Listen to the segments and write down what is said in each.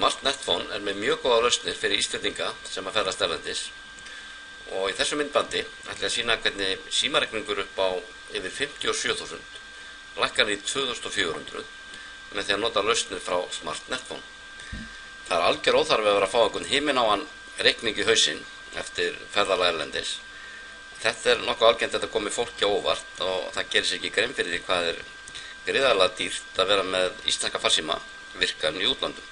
Smart Netphone með mjög góða lausnir fyrir Íslendinga sem ferðast erlendis og í þessu myndbandi ætla ég að sýna hvernig símareikningur upp á yfir 57.000 lækkar í 2.400 með því að nota lausnir frá Smart Netphone. Það algjör óþarfi að vera að fá einhvern himinháan reikning í hausinn eftir ferðalag erlendis. Þetta nokkuð algengt að þetta komi fólki á óvart og það gerir sér ekki grein fyrir því hvað gríðarlega dýrt að vera með íslenska farsíma virkan í útlandum.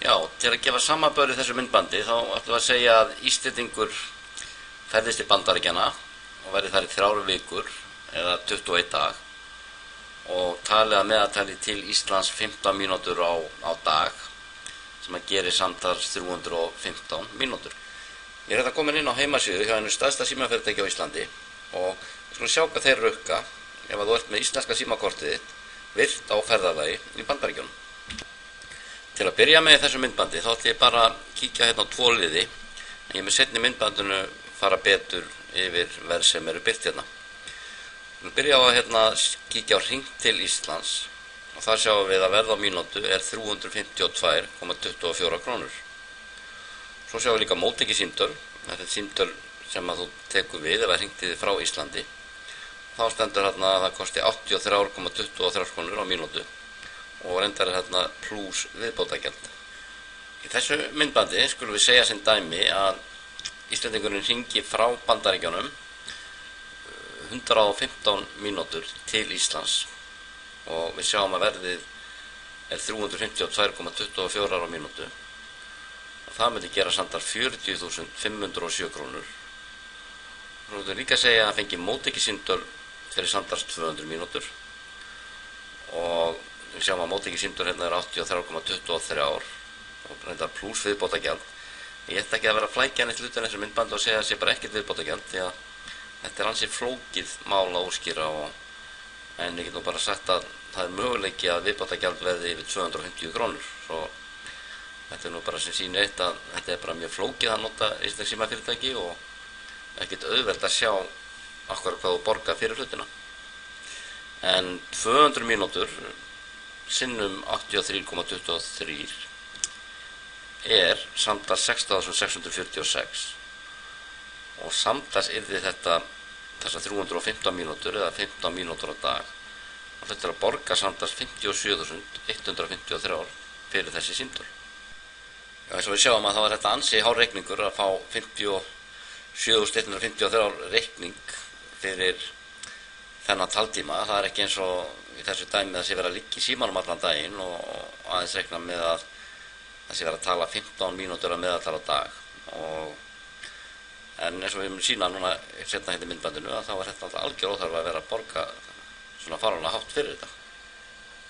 Já, til að gefa samanburð í þessu myndbandi þá ætlum við að segja að Íslendingur ferðist til Bandaríkjanna og verði þar í 3 vikur eða 21 dag og talið að meðaltali til Íslands 15 mínútur á dag sem að gerir samtals 315 mínútur. Ég þetta komin inn á heimasíðu hjá einu stærsta símafyrirtæki á Íslandi og við skulum sjá hvað þeir rukka ef að þú ert með íslenska símakortið þitt virt á ferðalagi í Bandaríkjunum. Til að byrja með þessu myndbandi þá ætlum ég bara að kíkja hérna á 2 liði en ég með seinni myndbandinu fara betur yfir verð sem eru birt hérna. Við byrja á að kíkja á hring til Íslands og þar sjáum við að verð á mínútu er 352,24 krónur. Svo sjáum við líka móttekið símtöl, þetta er símtöl sem að þú tekur við ef það hringti frá Íslandi. Þá stendur hérna að það kosti 83,23 krónur á mínútu og reyndar er hérna plús viðbótargjald. Í þessu myndbandi skulum við segja sem dæmi að Íslendingurinn hringi frá Bandaríkjunum 115 mínútur til Íslands og við sjáum að verðið er 352,24 á mínútu og það myndi gera samtals 40.507 krónur. Svo myndum líka segja að fengi móttekið símtöl fyrir samtals 200 mínútur og við sjáum að móttekið símtöl hérna er 83,23 og reyndar plús viðbótargjald. Ég ætla ekki að vera að flækja neitt hlutin þessu myndbandi og segja að það sé bara ekkert viðbótargjald því að þetta er ansi flókið mál að útskýra en ég get nú bara sagt að það er möguleiki að viðbótargjald verði yfir 250 krónur. Svo þetta er nú bara sem sýnir eitt að þetta er bara mjög flókið að nota íslensk símafyrirtæki og ekkert auðvelt að sjá akkur hvað þú borgar fyrir hlutina. En 200 mínútur sinnum 83,23 er samtals 6.646 og samtals yrði þessar 315 mínútur eða 15 mínútur á dag og þetta er að borga samtals 57.153 fyrir þessi símtöl. Já, eins og við sjáum að þá er þetta ansi hár reikningur að fá 57.153 reikning fyrir þennan taltíma. Það er ekki eins og í þessu dæmi að sé vera að liggja í símanum allan daginn og aðeins reikna með að það sé vera að tala 15 mínútur að meðaltala á dag en eins og við munum sína núna setna hérna í myndbandinu að þá er þetta alltaf algjör óþarfi að vera að borga svona fáránlega hátt fyrir þetta.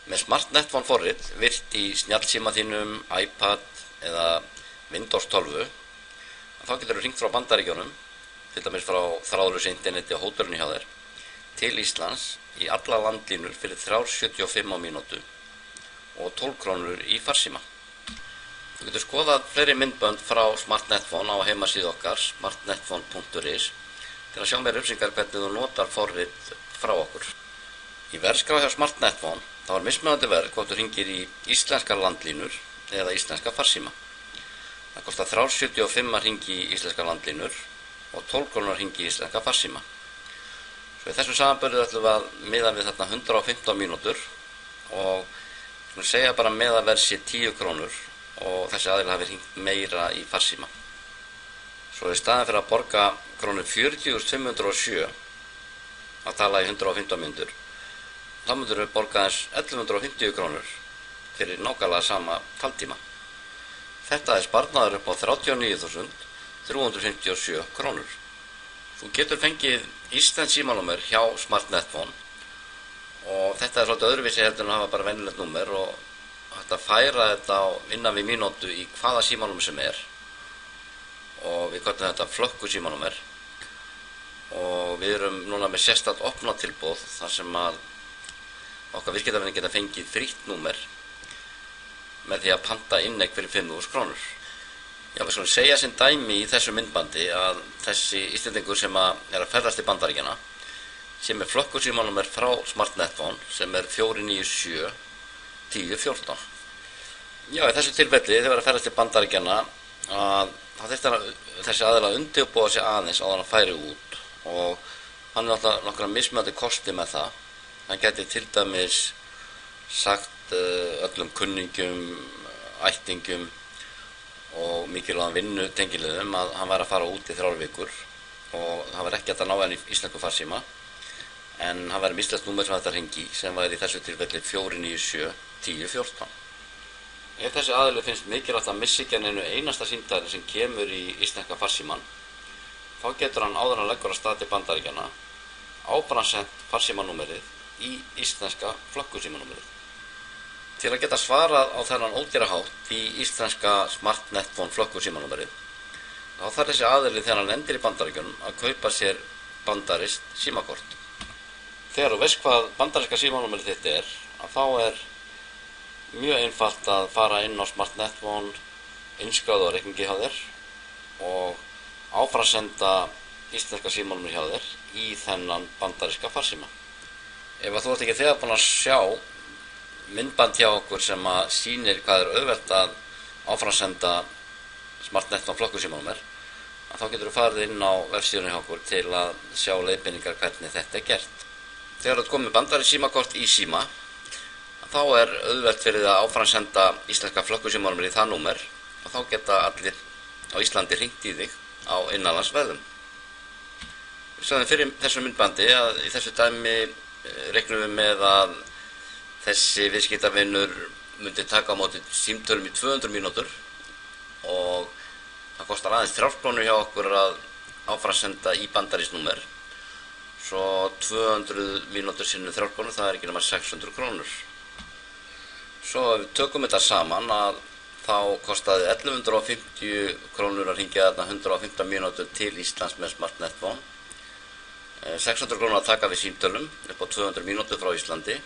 Með Smart Netphone forrit virt í snjallsíma þínum, iPad eða Windows 12 þá getur þú hringt frá Bandaríkjunum til dæmis frá þráðlausu interneti og hótelinu hjá þér til Íslands í alla landlínur fyrir 3,75 á mínútu og 12 krónur í farsíma. Þú getur skoðað fleiri myndbönd frá Smart Netphone á heimasíðu okkar smartnetphone.is til að sjá meira upplýsingar hvernig þú notar forrit frá okkur. Í verðskrá hjá Smart Netphone þá er mismunandi verð hvort þú hringir í íslenskar landlínur eða íslenska farsíma. Það kostar 3,75 að hringi í íslenskar landlínur og 12 krónur að hringi í íslenska farsíma. Svo í þessum samanburði ætlum við að miða við þarna 115 mínútur og segja bara meðaverð sé 10 krónur og þessi aðili hafi hringt meira í farsíma. Svo í staðin fyrir að borga krónur 40.507 að tala í 115 mínútur þá myndur við borga aðeins 1150 krónur fyrir nákvæmlega sama taltíma. Þetta er sparnaður upp á 39.357 krónur. Þú getur fengið íslenskt símanúmer hjá Smart Netphone og þetta er svolítið öðruvísi heldur en að hafa bara venjulegt númer og hægt að færa þetta innan við mínútu í hvaða símanúmer sem er og við köllum þetta flökku símanúmer og við erum núna með sérstakt opnatilboð þar sem að okkar viðskiptavinir geta fengið frítt númer með því að panta inneign fyrir 5.000 krónur. Já, við skulum segja sem dæmi í þessu myndbandi að þessi Íslendingur sem er að ferðast til Bandaríkjanna sem er flökkusímanúmer frá Smart Netphone sem er 497 1014. Já, í þessu tilfelli þegar að ferðast til Bandaríkjanna að þá þurfti þessi aðila að undirbúa sig aðeins áður en hann færi út og hann er alltaf nokkra mismunandi kosti með það. Hann gæti til dæmis sagt öllum kunningjum, ættingjum og mikilvægum vinnutengilegum að hann væri að fara út í 3 vikur og það var ekki hægt að ná hann í íslensku farsíma en hann væri með íslenskt númer sem þetta hringi sem væri í þessu tilfelli 497 10 14. Ef þessi aðili finnst mikilvægt að missa ekki einu einasta símtali sem kemur í íslenska farsíman þá getur hann áður en hann leggur af stað til Bandaríkjanna ábrandsent farsímanúmerið í íslenska flöggusímanúmerið. Til að geta svarað á þennan ódýra hátt í íslenska smartnetphone flöggusímanúmerið þá þarf þessi aðili þegar hann lendir í Bandaríkjunum að kaupa sér bandarískt símakort. Þegar þú veist hvað bandaríska símanúmerið þitt að þá mjög einfalt að fara inn á smartnetphone, innskráða reikningi hjá þér og áframsenda íslenska símanúmerið hjá þér í þennan bandaríska farsíma. Ef þú ert ekki þegar búin að sjá myndband hjá okkur sem að sýnir hvað auðvelt að áframsenda smartnetphone flöggusímanúmer þá getur þú farið inn á vefsíðunni hjá okkur til að sjá leiðbeiningar hvernig þetta gert. Þegar þú ert komið bandarískt símakort í síma þá auðvelt fyrir að áframsenda íslenska flöggusímanúmer í það númer og þá geta allir á Íslandi hringt í þig á innanlandsveðum. Við sagðum fyrir þessu myndbandi að í þessu dæmi reiknum við með að þessi viðskiptavinur myndi taka á móti símtölum í 200 mínútur og það kostar aðeins 3 krónur hjá okkur að áframsenda í bandarískt númer. Svo 200 mínútur sinnum 3 krónur, það ekki nema 600 krónur. Svo ef við tökum þetta saman að þá kostaði 1150 krónur að hringja þarna 115 mínútur til Íslands með smartnetphone. 600 krónur að taka við símtölum upp á 200 mínútur frá Íslandi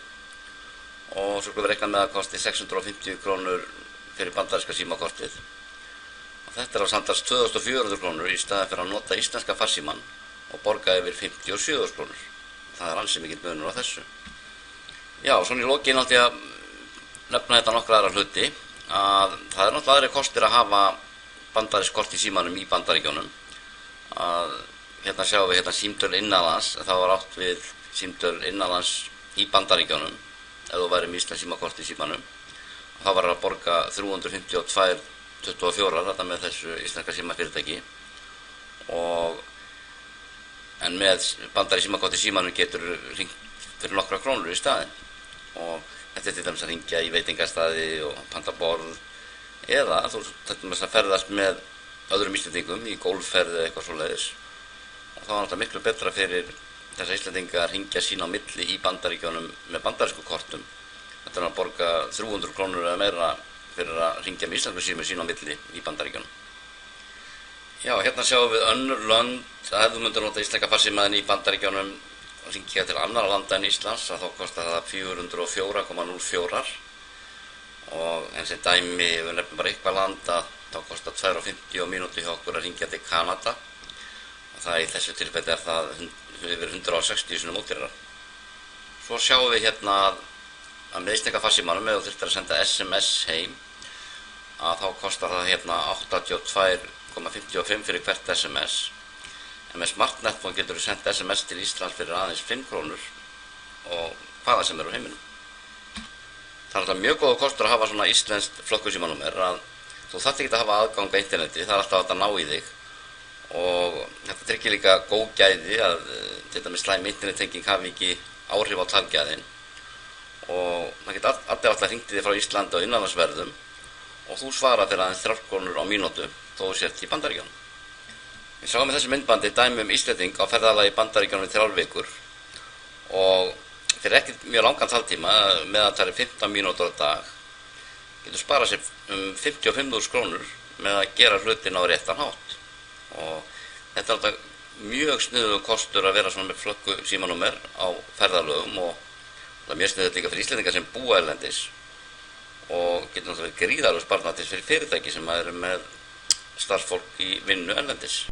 og svo skulum við reikna með að kosti 650 krónur fyrir bandaríska símakortið. Og þetta á samtals 2400 krónur í staðinn fyrir að nota íslenska farsíman og borga yfir 57.000 krónur. Það ansi mikill munur á þessu. Já, svona í lokin átti að nefna þetta nokkra aðra hluti að það náttúrulega aðrir kostir að hafa bandarískt kort í símanum í Bandaríkjunum. Að hérna sjáum við símtöl innanlands, þá var átt við símtöl innanlands í Bandaríkjunum ef þú væri með íslenskt símakort í símanum. Þá var að borga 352,24 þetta með þessu íslenska símafyrirtæki en með bandarískt símakort í símanum getur hringt fyrir nokkra krónur í staðinn og þetta til dæmis að hringja í veitingastaði og panta borð eða þú til dæmis að ferðast með öðrum Íslendingum í golfferð eða eitthvað svoleiðis og þá þetta miklu betra fyrir þessa Íslendinga að hringja sín á milli í Bandaríkjunum með bandarísku kortum. Þetta að borga 300 krónur eða meira fyrir að hringja með íslensku símu sín á milli í Bandaríkjunum. Já, hérna sjáum við önnur lönd að ef þú myndir nota íslenska farsímaðinn í Bandaríkjunum og hringja til annarra landa en Íslands að þá kostar það 404,04 en sem dæmi ef við nefnum bara eitthvað land að þá kostar 2,50 mínútur hjá okkur að hringja til Kanada og það í þessu tilfelli það yfir 160 sinum ódýrara. Svo sjáum við hérna að með íslenska farsímanum ef þú þurftir að senda SMS heim að þá kostar það hérna 82,55 fyrir hvert SMS en með smartnetphone getur þú sendt SMS til Íslands fyrir aðeins 5 krónur og hvaða sem á heiminum. Það alltaf mjög góð kostur að hafa svona íslenskt flöggusímanúmer að þú þarft ekki að hafa aðgang á interneti, það alltaf að ná í þig og þetta tryggir líka góð gæði að til dæmis slæm internettenging hafi ekki áhrif á talgæðin og það geta allir alltaf hringt í þig frá Íslandi á innanlandsverðum og þú svarar fyrir aðeins 3 krónur á mínútu þó þú sért í Bandaríkjunum. Við sjáum með þessu myndbandi dæmi Íslending á ferðalagi í Bandaríkjunum í 3 vikur og fyrir ekki mjög langan taltíma meðaltali 15 mínútur á dag getur sparað sér 55.000 krónur með að gera hlutin á réttan hátt og þetta alltaf mjög sniðugur kostur að vera svona með flöggusímanúmer á ferðalögum og það mjög sniðugt líka fyrir Íslendingar sem búa erlendis og getur náttúrulega gríðarlegur sparnaður fyrir fyrirtæki sem eru með starfsfólk í vinnu erlendis.